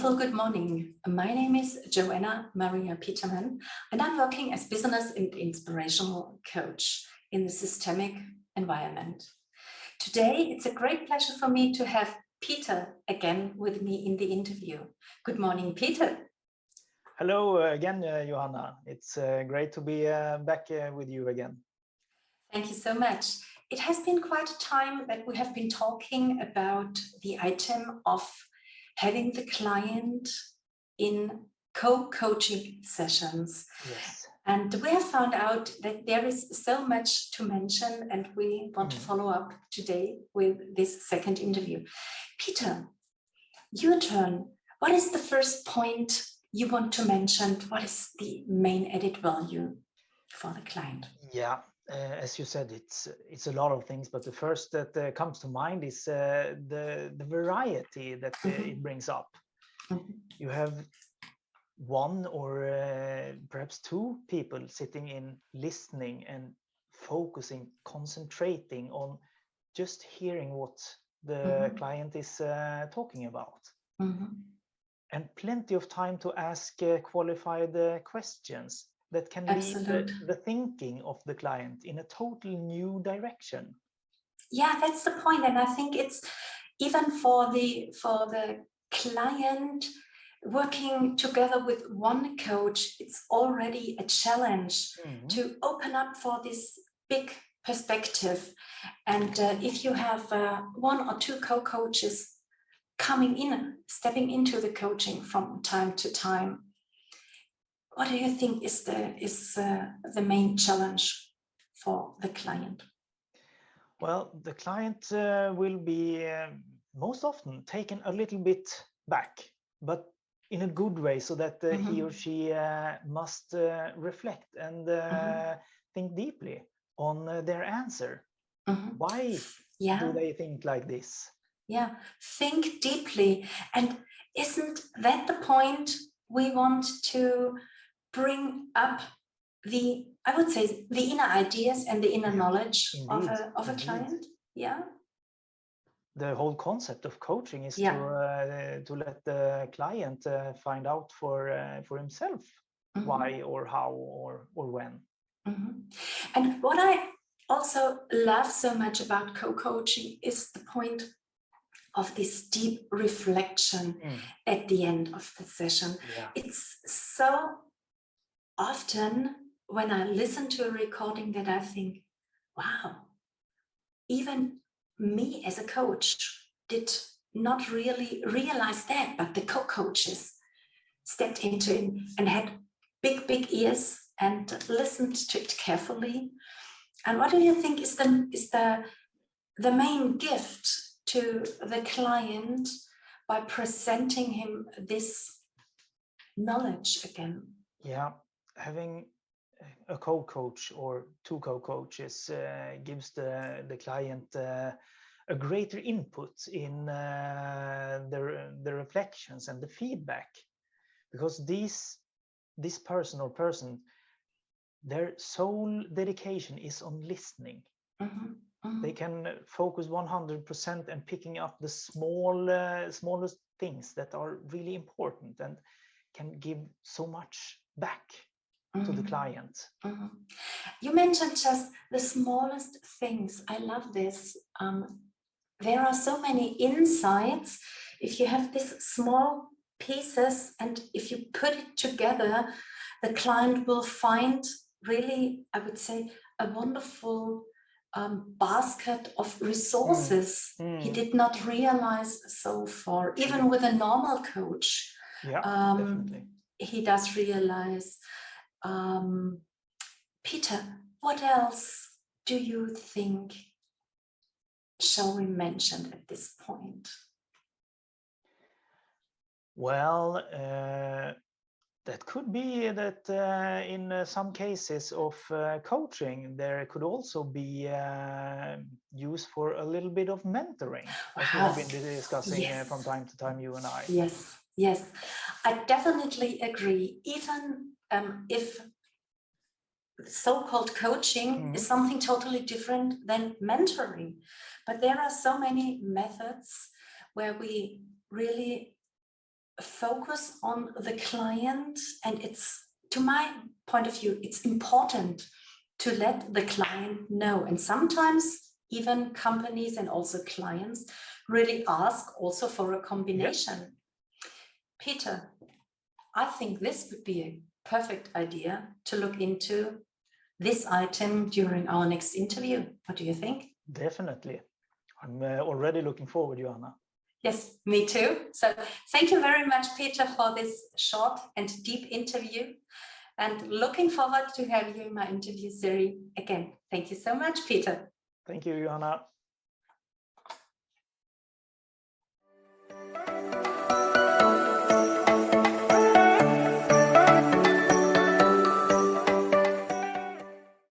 wonderful good morning. My name is Johanna Maria Petermann, and I'm working as business and inspirational coach in the systemic environment. Today, it's a great pleasure for me to have Peter again with me in the interview. Good morning, Peter. Hello again, Johanna. It's great to be back with you again. Thank you so much. It has been quite a time that we have been talking about the item of having the client in co-coaching sessions. Yes. And we have found out that there is so much to mention, and we want to follow up today with this second interview. Peter, your turn. What is the first point you want to mention? What is the main added value for the client? Yeah, as you said, it's a lot of things, but the first that comes to mind is the variety that it brings up. You have one or perhaps two people sitting in listening and focusing, concentrating on just hearing what the client is talking about. And plenty of time to ask qualified questions that can lead the thinking of the client in a totally new direction. Yeah, that's the point. And I think it's even for the client working together with one coach, it's already a challenge to open up for this big perspective. And if you have one or two co-coaches coming in, stepping into the coaching from time to time, what do you think is the main challenge for the client? Well, the client will be most often taken a little bit back, but in a good way, so that he or she must reflect and think deeply on their answer. Why do they think like this? Yeah, think deeply. And isn't that the point? We want to bring up I would say, the inner ideas and the inner knowledge of a client. Yeah. The whole concept of coaching is to let the client find out for himself why or how or when. And what I also love so much about co-coaching is the point of this deep reflection at the end of the session. Yeah. It's so often when I listen to a recording that I think, wow, even me as a coach did not really realize that, but the co-coaches stepped into it and had big ears and listened to it carefully. And what do you think is the main gift to the client by presenting him this knowledge again? Yeah, having a co-coach or two co-coaches gives the client a greater input in the reflections and the feedback, because this person or person, their sole dedication is on listening. They can focus 100% and picking up the smallest things that are really important and can give so much back to the client. You mentioned just the smallest things. I love this. There are so many insights. If you have these small pieces and if you put it together, the client will find really, I would say, a wonderful basket of resources he did not realize so far. Even with a normal coach, definitely. He does realize. Peter, what else do you think shall we mention at this point? Well, that could be that in some cases of coaching, there could also be use for a little bit of mentoring, as we have been discussing from time to time, you and I. Yes, I definitely agree. Even if so-called coaching is something totally different than mentoring, but there are so many methods where we really focus on the client, and it's, to my point of view, it's important to let the client know. And sometimes even companies and also clients really ask also for a combination. Yep. Peter, I think this would be a perfect idea to look into this item during our next interview. What do you think? Definitely. I'm already looking forward, Johanna. Yes, me too. So thank you very much, Peter, for this short and deep interview, and looking forward to have you in my interview series again. Thank you so much, Peter. Thank you, Johanna.